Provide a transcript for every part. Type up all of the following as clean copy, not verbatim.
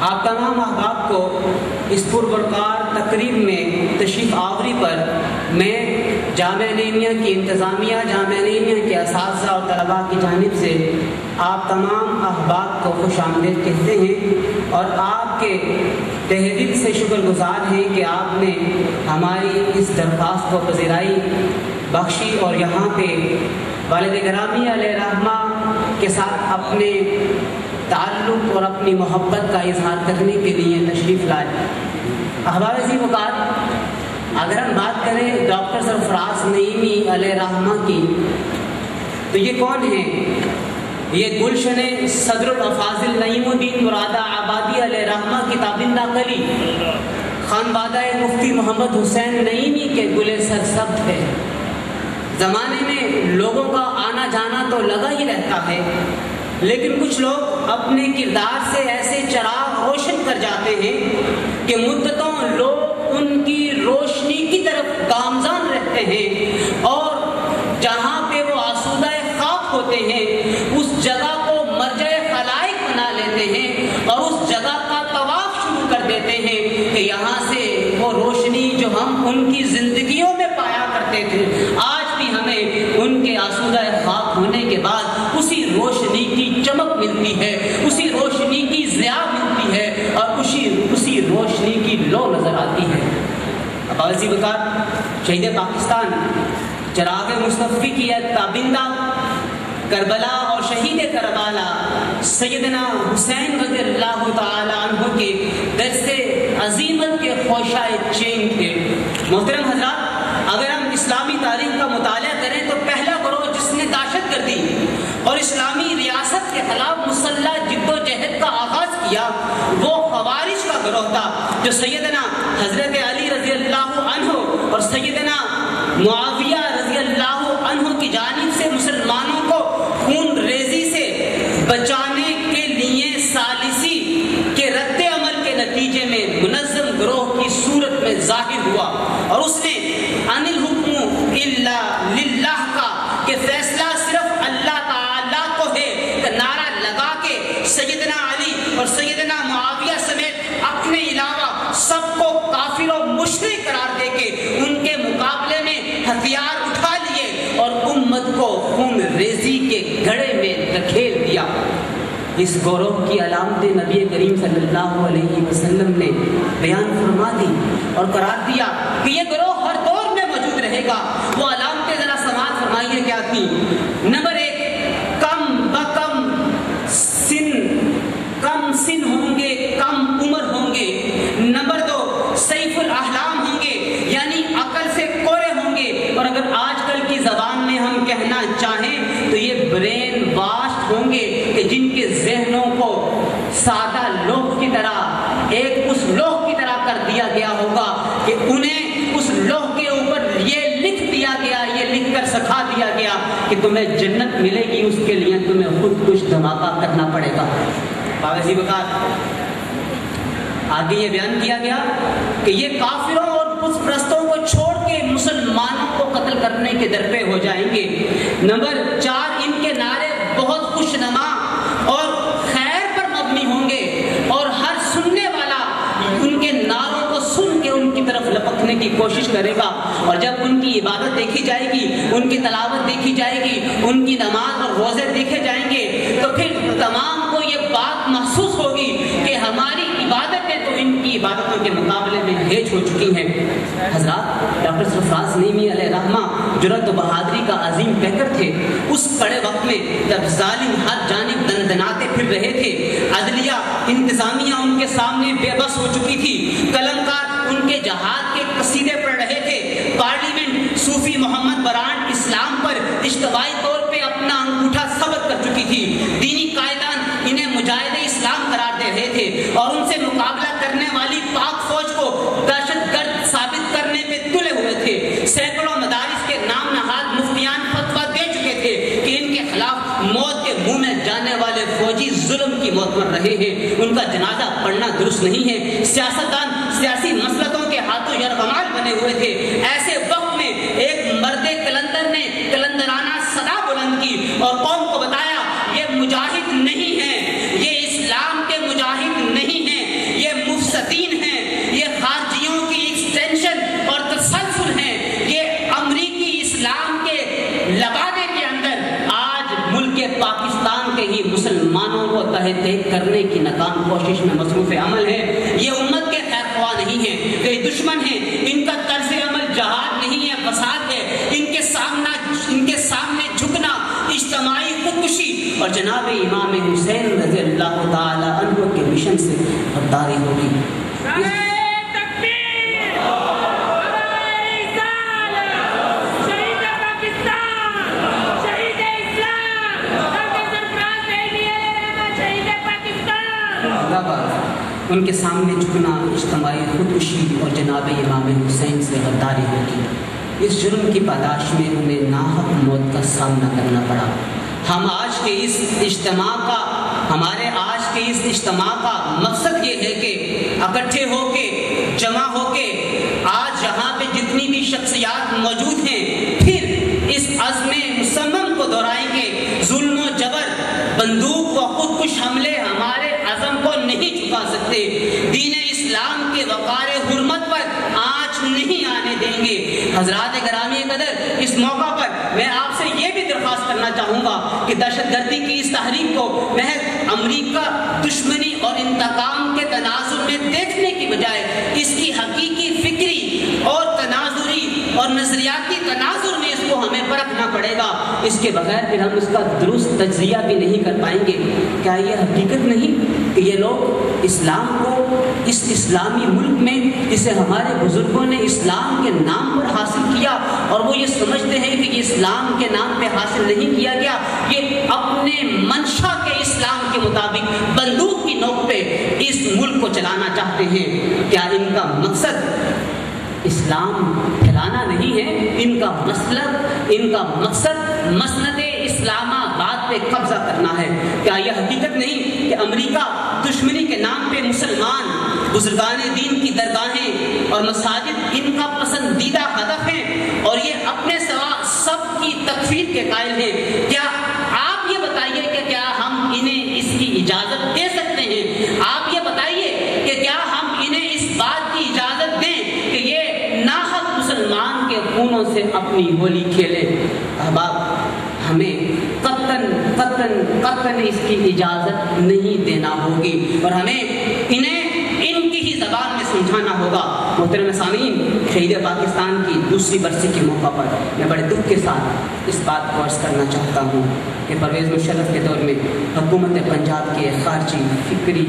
آپ تمام احباب کو اس پربرکار تقریب میں تشریف آوری پر میں جامعہ نعیمیہ کی انتظامیہ، جامعہ نعیمیہ کے اساتذہ اور طلباء کی جانب سے آپ تمام احباب کو خوش آمدید کہتے ہیں اور آپ کے تہہ دل سے شکر گزار ہیں کہ آپ نے ہماری اس درخواست کو پذیرائی بخشی اور یہاں پہ والد گرامی علیہ رحمہ کے ساتھ اپنے تعلق اور اپنی محبت کا اظہار کرنے کے لیے تشریف لائے۔ احباب عزیز وقار، اگر ہم بات کریں ڈاکٹر سرفراز نعیمی علیہ رحمہ کی تو یہ کون ہیں؟ یہ گلشن صدر الافاضل نعیم الدین مرادہ آبادی علیہ رحمہ کی تابندہ کلی خانوادہ مفتی محمد حسین نعیمی کے گلے سرسبز ہے۔ زمانے میں لوگوں کا آنا جانا تو لگا ہی رہتا ہے، لیکن کچھ لوگ اپنے کردار سے ایسے چراغ روشن کر جاتے ہیں کہ مدتوں لوگ ان کی روشنی کی طرف گامزن رہتے ہیں اور جہاں پہ وہ آسودہ خاک ہوتے ہیں اس جگہ کو مرجع خلائق بنا لیتے ہیں اور اس جگہ کا طواف شروع کر دیتے ہیں کہ یہاں سے وہ روشنی جو ہم ان کی زندگیوں میں پایا کرتے تھے آج بھی ہمیں ان کے آسودہ خاک ہونے کے بعد اسی روشنی کی چمک ملتی ہے، اسی روشنی کی ضیاء ملتی ہے اور اسی روشنی کی لو نظر آتی ہے۔ اب عزیز وقار، شہید پاکستان چراغ مصطفی کی تابندہ کربلا اور شہید کربلا سیدنا حسین رضی اللہ تعالی عنہ کے درس عظیمت کے خوشائے چین تھے۔ محترم حضرات، اگر ہم اسلامی تاریخ کا مطالعہ کریں تو پہلا گروہ جس نے دہشت گردی اور اسلامی ریاست کے خلاف مسلح جد و جہد کا آغاز کیا وہ خوارج کا گروہ تھا، جو سیدنا حضرت علی رضی اللہ عنہ اور سیدنا معاویہ رضی اللہ عنہ کی جانب سے مسلمانوں کو خون ریزی سے بچانے کے لیے ثالثی کے رد عمل کے نتیجے میں منظم گروہ کی صورت میں ظاہر ہوا اور اس نے ان الحکم الا للہ کا کہ فیصلہ صرف اللہ تعالیٰ کو ہے کہ نعرہ لگا کے سیدنا علی اور سیدنا معاویہ سمیت اپنے علاوہ سب کو کافر و مشرک قرار دے کے ان کے مقابلے میں ہتھیار اٹھا لیے اور امت کو خون ریزی کے گھڑے میں دھکیل دیا۔ اس گروہ کی علامتیں نبی کریم صلی اللہ علیہ وسلم نے بیان فرما دی اور قرار دیا کہ یہ گروہ ہر دور میں موجود رہے گا۔ وہ علامتیں ذرا سماعت فرمائیے کیا تھی؟ نمبر 1، کم سن ہوں گے، کم عمر ہوں گے۔ نمبر 2، سیف الاحلام ہوں گے، یعنی عقل سے کورے ہوں گے، اور اگر آج کل کی زبان میں ہم کہنا چاہیں تو یہ برین واش ہوں گے کہ جن کے ذہنوں کو سادہ لوگ کی طرح ایک اس لوح کی طرح کر دیا گیا ہوگا کہ انہیں اس لوح کے اوپر یہ لکھ دیا گیا، یہ لکھ کر سکھا دیا گیا کہ تمہیں جنت ملے گی، اس کے لیے تمہیں خود کچھ دھماکہ کرنا پڑے گا۔ باوجی بکار آگے یہ بیان کیا گیا کہ یہ کافروں اور بت پرستوں کو چھوڑ کے مسلمانوں کو قتل کرنے کے درپے ہو جائیں گے۔ نمبر 4، ان کے نعرے بہت خوشنما اور خیر پر مبنی ہوں گے اور ہر سننے والا ان کے نعروں کو سن کے ان کی طرف لپکنے کی کوشش کرے گا، اور جب ان کی عبادت دیکھی جائے گی، ان کی تلاوت دیکھی جائے گی، ان کی نماز اور روزے دیکھے جائیں گے تو پھر تمام کو یہ بات محسوس ہوگی کہ ہماری عبادتیں تو ان کی عبادتوں کے مقابلے میں ہیچ ہو چکی ہیں۔ حضرات، ڈاکٹر سرفراز نعیمی علیہ رحمہ جرأت و بہادری کا عظیم پیکر تھے۔ اس کڑے وقت میں جب ظالم ہر جانب دندناتے پھر رہے تھے، عدلیہ انتظامیہ ان کے سامنے بے بس ہو چکی تھی، قلمکار ان کے جہاد کے قصیدے پڑھ رہے تھے، پارلیمنٹ صوفی محمد بران اسلام پر اجتماعی طور پہ اپنا انگوٹھا ثبت کر چکی تھی، دینی قائدان انہیں مجاہد اسلام قرار دے رہے تھے اور ان سے مقابلہ کرنے والی پاک فوج کو دہشت گرد ثابت کرنے پہ تلے ہوئے تھے۔ سینکڑوں مدارس کے نام نہاد مفتیان فتویٰ دے چکے تھے کہ ان کے خلاف موت کے منہ میں جانے والے فوجی ظلم کی موت مر رہے ہیں، ان کا جنازہ پڑھنا درست نہیں ہے۔ سیاستدان سیاسی مسلطوں کے ہاتھوں یرغمال بنے ہوئے تھے۔ ایسے وقت میں ایک مرد کلندر نے کلندرانہ صدا بلند کی اور قوم کو بتایا یہ مجاہد نہیں ہیں، یہ اسلام کے مجاہد نہیں ہیں، طے کرنے کی ناکام کوشش میں مصروف عمل ہے۔ یہ امت کے خیر خواہ نہیں ہیں، یہ دشمن ہیں، ان کا طرز عمل جہاد نہیں ہے، فساد ہے۔ ان کے سامنے جھکنا اجتماعی خودکشی اور جناب امام حسین رضی اللہ تعالی عنہ کے مشن سے غداری ہوگی۔ ان کے سامنے جھکنا اجتماعی خودکشی اور جناب امام حسین سے غداری ہوگی۔ اس جرم کی پاداش میں انہیں ناحق موت کا سامنا کرنا پڑا۔ ہمارے آج کے اس اجتماع کا مقصد یہ ہے کہ اکٹھے ہو کے، جمع ہو کے، آج یہاں پہ جتنی بھی شخصیات موجود ہیں، پھر اس عزم مصمم کو دہرائیں گے۔ ظلم و جبر، بندوق و خودکش حملے ہمارے عزم کو نہیں جھکا سکتے۔ دین اسلام کے وقار حرمت پر آنچ نہیں آنے دیں گے۔ حضرات گرامی قدر، اس موقع پر میں آپ سے یہ بھی درخواست کرنا چاہوں گا کہ دہشت گردی کی اس تحریک کو محض امریکہ دشمنی اور انتقام کے تناظر میں دیکھنے کی بجائے اس کی حقیقی فکری اور تناظری اور نظریاتی تناظر میں اس کو ہمیں پرکھنا پڑے گا۔ اس کے بغیر پھر ہم اس کا درست تجزیہ بھی نہیں کر پائیں گے۔ کیا یہ حقیقت نہیں کہ یہ لوگ اسلام کو اس اسلامی ملک میں، جسے ہمارے بزرگوں نے اسلام کے نام پر حاصل کیا، اور وہ یہ سمجھتے ہیں کہ یہ اسلام کے نام پہ حاصل نہیں کیا گیا، یہ اپنے منشا کے اسلام کے مطابق بندوق کی نوک پہ اس ملک کو چلانا چاہتے ہیں؟ کیا ان کا مقصد اسلام پھیلانا نہیں ہے؟ ان کا مقصد مسند اسلام آباد پہ قبضہ کرنا ہے۔ کیا یہ حقیقت نہیں کہ امریکہ دشمنی کے نام پہ مسلمان بزرگان دین کی درگاہیں اور مساجد ان کا پسندیدہ ہدف ہیں، اور یہ اپنے سوا سب کی تکفیر کے قائل ہیں؟ کیا آپ یہ بتائیے کہ کیا ہم انہیں اس کی اجازت دے سکتے ہیں؟ آپ یہ بتائیے کہ کیا ہم انہیں اس بات کی اجازت دیں کہ یہ ناحق مسلمان کے خونوں سے اپنی ہولی کھیلے؟ احباب، ہمیں قطعاً اس کی اجازت نہیں دینا ہوگی، اور ہمیں انہیں ان کی ہی زبان میں سمجھانا ہوگا۔ محترم سامعین، شہید پاکستان کی دوسری برسی کے موقع پر میں بڑے دکھ کے ساتھ اس بات کو عرض کرنا چاہتا ہوں کہ پرویز مشرف کے دور میں حکومت پنجاب کے خارجی فکری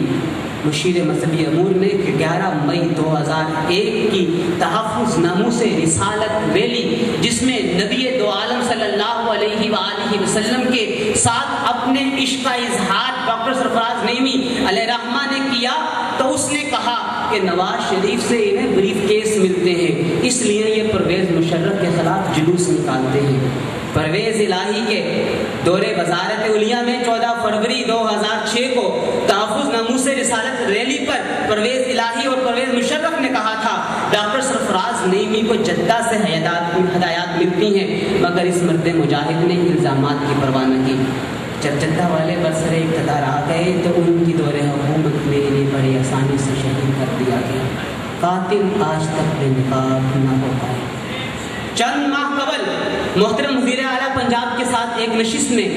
مشیر مذہبی امور نے 11 مئی 2001 کی تحفظ ناموس رسالت ریلی، جس میں نبی دو عالم صلی اللہ علیہ وآلہ وسلم کے ساتھ اپنے عشق کا اظہار ڈاکٹر سرفراز نعیمی علیہ رحمہ نے کیا، تو اس نے کہا کہ نواز شریف سے انہیں بریف کیس ملتے ہیں، اس لیے یہ پرویز مشرف کے خلاف جلوس نکالتے ہیں۔ پرویز الہی کے دور وزارت علیہ میں 14 فروری 2006 کو تحفظ ناموس رسالت ریلی پر پرویز الہی اور پرویز مشرف نے کہا تھا، ڈاکٹر سرفراز نعیمی کو جدہ سے ہدایات ملتی ہیں، مگر اس مرد مجاہد نے الزامات کی پرواہ نہ کی۔ جب جدہ والے برسر اقتدار آ گئے تو ان کی دور حکومت میں انہیں بڑی آسانی سے شہید کر دیا گیا۔ قاتل آج تک بے نقاب نہ ہو پائے۔ چند ماہ قبل محترم وزیر اعلیٰ پنجاب کے ساتھ ایک نشست میں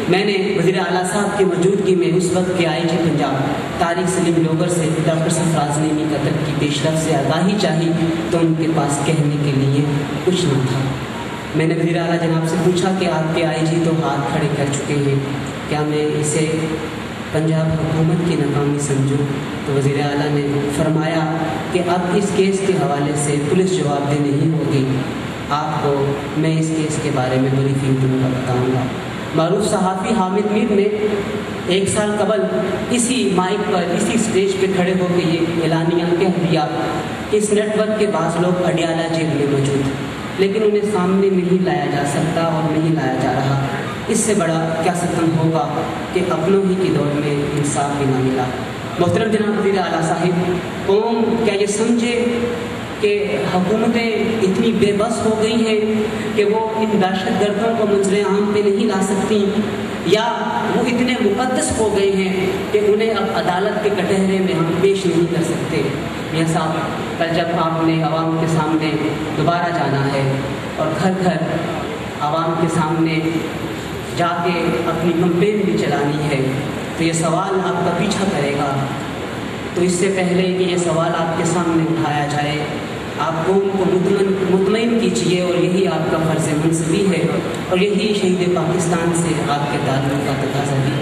میں نے وزیر اعلیٰ صاحب کی موجودگی میں اس وقت کے آئی جی پنجاب طارق سلیم لوگر سے ڈاکٹر سرفراز نعیمی قتل کی پیش رفت سے آگاہی چاہی، تو ان کے پاس کہنے کے لیے کچھ نہ تھا۔ میں نے وزیر اعلیٰ جناب سے پوچھا کہ آپ کے آئی جی تو ہاتھ کھڑے کر چکے ہیں، کیا میں اسے پنجاب حکومت کی ناکامی سمجھوں؟ تو وزیر اعلیٰ نے فرمایا کہ اب اس کیس کے حوالے سے پولیس جواب دہ نہیں ہوگی، آپ کو میں اس کیس کے بارے میں بریفنگ دوں گا، بتاؤں گا۔ معروف صحافی حامد میر نے 1 سال قبل اسی مائک پر، اسی سٹیج پہ کھڑے ہو کے یہ اعلانیہ کہہ دیا کہ اس نیٹ ورک کے بعض لوگ اڈیالہ جیل میں موجود ہیں، لیکن انہیں سامنے نہیں لایا جا سکتا اور نہیں لایا جا رہا۔ اس سے بڑا کیا ستم ہوگا کہ اپنوں ہی کے دور میں انصاف بھی نہ ملا۔ محترم جناب وزیر اعلیٰ صاحب، قوم کیا یہ سمجھے کہ حکومتیں اتنی بے بس ہو گئی ہیں کہ وہ ان دہشت گردوں کو منظر عام پہ نہیں لا سکتی، یا وہ اتنے مقدس ہو گئے ہیں کہ انہیں اب عدالت کے کٹہرے میں ہم پیش نہیں کر سکتے؟ میاں صاحب، کل جب آپ نے عوام کے سامنے دوبارہ جانا ہے اور گھر گھر عوام کے سامنے جا کے اپنی کمپین بھی چلانی ہے، تو یہ سوال آپ کا پیچھا کرے گا۔ تو اس سے پہلے کہ یہ سوال آپ کے سامنے اٹھایا جائے، آپ قوم کو مطمئن کیجیے، اور یہی آپ کا فرض منصبی ہے، اور یہی شہید پاکستان سے آپ کے تعلق کا تقاضا بھی۔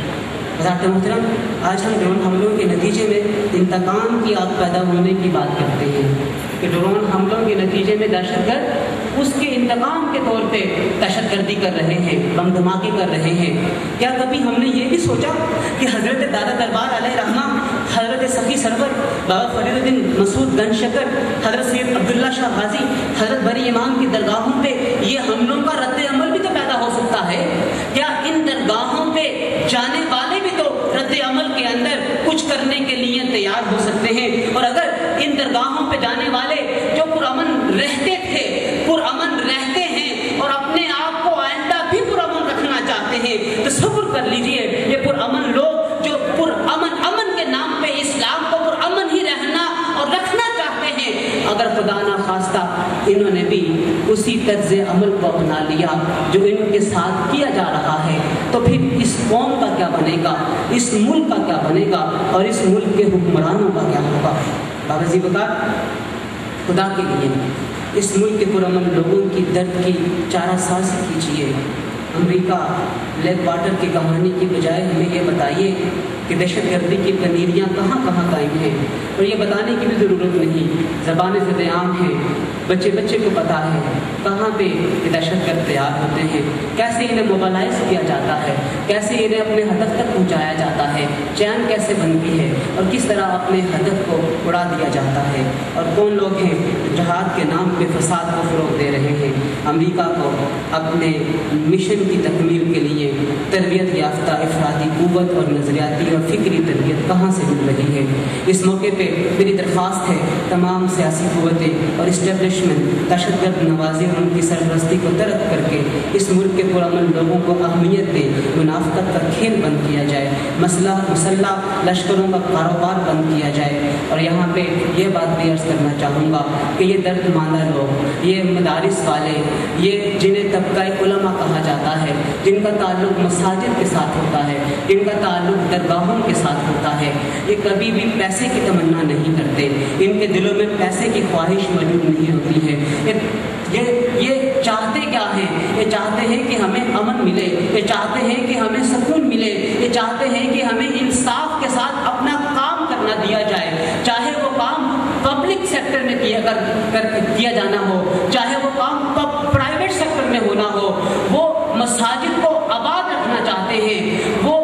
حضرات محترم، آج ہم ڈرون حملوں کے نتیجے میں انتقام کی آگ پیدا ہونے کی بات کرتے ہیں کہ ڈرون حملوں کے نتیجے میں دہشت گرد اس کے انتقام کے طور پہ دہشت گردی کر رہے ہیں، بم دھماکے کر رہے ہیں۔ کیا کبھی ہم نے یہ بھی سوچا کہ حضرت دادا دربار علیہ رحمہ، حضرت سخی سرور بابا فرید الدین مسعود گنج شکر، حضرت سید عبداللہ شاہ غازی، حضرت بری امام کی درگاہوں پہ یہ حملوں کا رد عمل بھی تو پیدا ہو سکتا ہے؟ کیا ان درگاہوں پہ جانے والے بھی تو رد عمل کے اندر کچھ کرنے کے لیے تیار ہو سکتے ہیں؟ اور اگر ان درگاہوں پہ جانے والے جو پرامن رہتے تھے، پرامن رہتے ہیں اور اپنے آپ کو آئندہ بھی پرامن رکھنا چاہتے ہیں، تو صبر کر لیجئے، یہ پرامن لوگ جو امن کے نام پہ اسلام کو پرامن ہی رہنا اور رکھنا چاہتے ہیں، اگر خدا نہ خواستہ انہوں نے بھی اسی طرز عمل کو اپنا لیا جو ان کے ساتھ کیا جا رہا ہے، تو پھر اس قوم کا کیا بنے گا، اس ملک کا کیا بنے گا، اور اس ملک کے حکمرانوں کا کیا ہوگا؟ بابا جی بکار، خدا کے لیے اس ملک کے پرامن لوگوں کی درد کی چارہ سازی کیجیے۔ امریکہ بلیک واٹر کی کہانی کی بجائے ہمیں یہ بتائیے کہ دہشت گردی کی تنیریاں کہاں کہاں قائم ہیں، اور یہ بتانے کی بھی ضرورت نہیں، زبان زد عام ہے، بچے کو پتہ ہے کہاں پہ یہ دہشت گرد تیار ہوتے ہیں، کیسے انہیں موبلائز کیا جاتا ہے، کیسے انہیں اپنے ہدف تک پہنچایا جاتا ہے، چین کیسے بنتی ہے، اور کس طرح اپنے ہدف کو اڑا دیا جاتا ہے، اور کون لوگ ہیں جہاد کے نام پہ فساد کو فروغ دے رہے ہیں۔ امریکہ کو اپنے مشن کی تکمیل کے لیے تربیت یافتہ افرادی قوت اور نظریاتی اور فکری تربیت کہاں سے مل رہی ہے؟ اس موقع پہ میری درخواست ہے تمام سیاسی قوتیں اور اسٹیبلشمنٹ دہشت گرد نوازی اور ان کی سرپرستی کو ترک کر کے اس ملک کے پرامن لوگوں کو اہمیت دیں، منافقت کا کھیل بند کیا جائے، مسلح لشکروں کا کاروبار بند کیا جائے۔ اور یہاں پہ یہ بات بھی عرض کرنا چاہوں گا کہ یہ درد ماندہ لوگ، یہ مدارس والے، یہ جنہیں طبقہ علماء کہا جاتا ہے، جن کا تعلق مساجد کے ساتھ ہوتا ہے، جن کا تعلق درگاہوں کے ساتھ ہوتا ہے، یہ کبھی بھی پیسے کی تمنا نہیں کرتے، ان کے دلوں میں پیسے کی خواہش موجود نہیں ہوتی ہے۔ یہ چاہتے کیا ہیں؟ یہ چاہتے ہیں کہ ہمیں امن ملے، یہ چاہتے ہیں کہ ہمیں سکون ملے، یہ چاہتے ہیں کہ ہمیں انصاف کے ساتھ اپنا کام کرنا دیا جائے، چاہے وہ کام پبلک سیکٹر میں کیا جانا ہو، چاہے وہ کام پرائیویٹ سیکٹر میں ہونا ہو۔ وہ مساجد کو آباد رکھنا چاہتے ہیں، وہ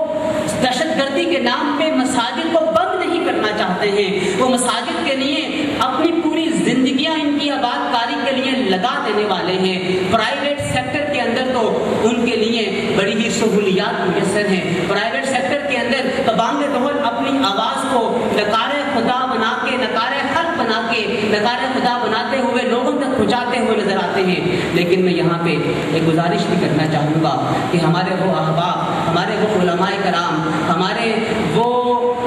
دہشت گردی کے نام پہ مساجد کو بند نہیں کرنا چاہتے ہیں، وہ مساجد کے لیے اپنی پوری زندگیاں ان کی آباد کاری کے لیے لگا دینے والے ہیں۔ پرائیویٹ سیکٹر کے اندر تو ان کے لیے بڑی ہی سہولیات میسر ہیں، پرائیویٹ سیکٹر کے اندر تبانگ ڈھول اپنی آواز کو نکارے خدا بنا کے، نکارے حق بنا کے، نکارے خدا بناتے ہوئے لوگوں تک پہنچاتے ہوئے نظر آتے ہیں۔ لیکن میں یہاں پہ ایک گزارش بھی کرنا چاہوں گا کہ ہمارے وہ احباب، ہمارے وہ علماء کرام، ہمارے وہ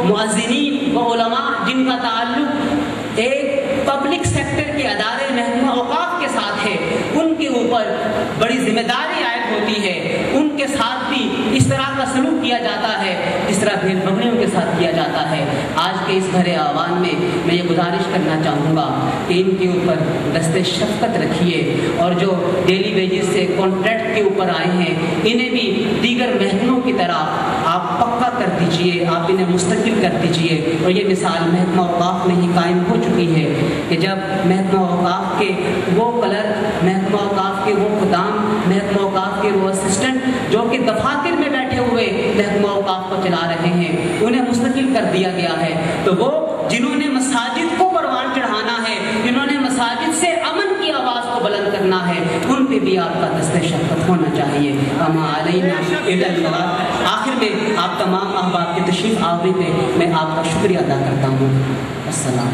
مؤذنین، وہ علماء جن کا تعلق ایک پبلک سیکٹر کے ادارے محکمہ اوقاف کے ساتھ ہے، ان کے اوپر بڑی ذمہ داری عائد ہوتی ہے، ان کے ساتھ بھی اس طرح کا سلوک کیا جاتا ہے جس طرح بھیڑ بکریوں کے ساتھ کیا جاتا ہے۔ آج کے اس بھرے آوان میں میں یہ گزارش کرنا چاہوں گا کہ ان کے اوپر دست شفقت رکھیے، اور جو ڈیلی ویجز سے کانٹریکٹ کے اوپر آئے ہیں انہیں بھی دیگر محکموں کی طرح آپ پکا کر دیجئے، آپ انہیں مستقل کر دیجئے۔ اور یہ مثال محکمہ اوقاف میں ہی قائم ہو چکی ہے کہ جب محکمہ اوقاف کے وہ کلرک، محکمہ اوقاف کے وہ خدام، محکمہ اوقاف کے وہ اسسٹنٹ جو کہ دفاتر میں بیٹھے ہوئے محکمہ اوقاف کو چلا رہے ہیں، انہیں مستقل کر دیا گیا ہے، تو وہ جنہوں نے مساجد کو پروان چڑھانا ہے، جنہوں نے مساجد سے امن کی آواز کو بلند کرنا ہے، ان پہ بھی آپ کا دست شفقت ہونا چاہیے۔ اما علینا الا البلاغ۔ آخر میں آپ تمام احباب کی تشریف آوری پہ میں آپ کا شکریہ ادا کرتا ہوں۔ السلام۔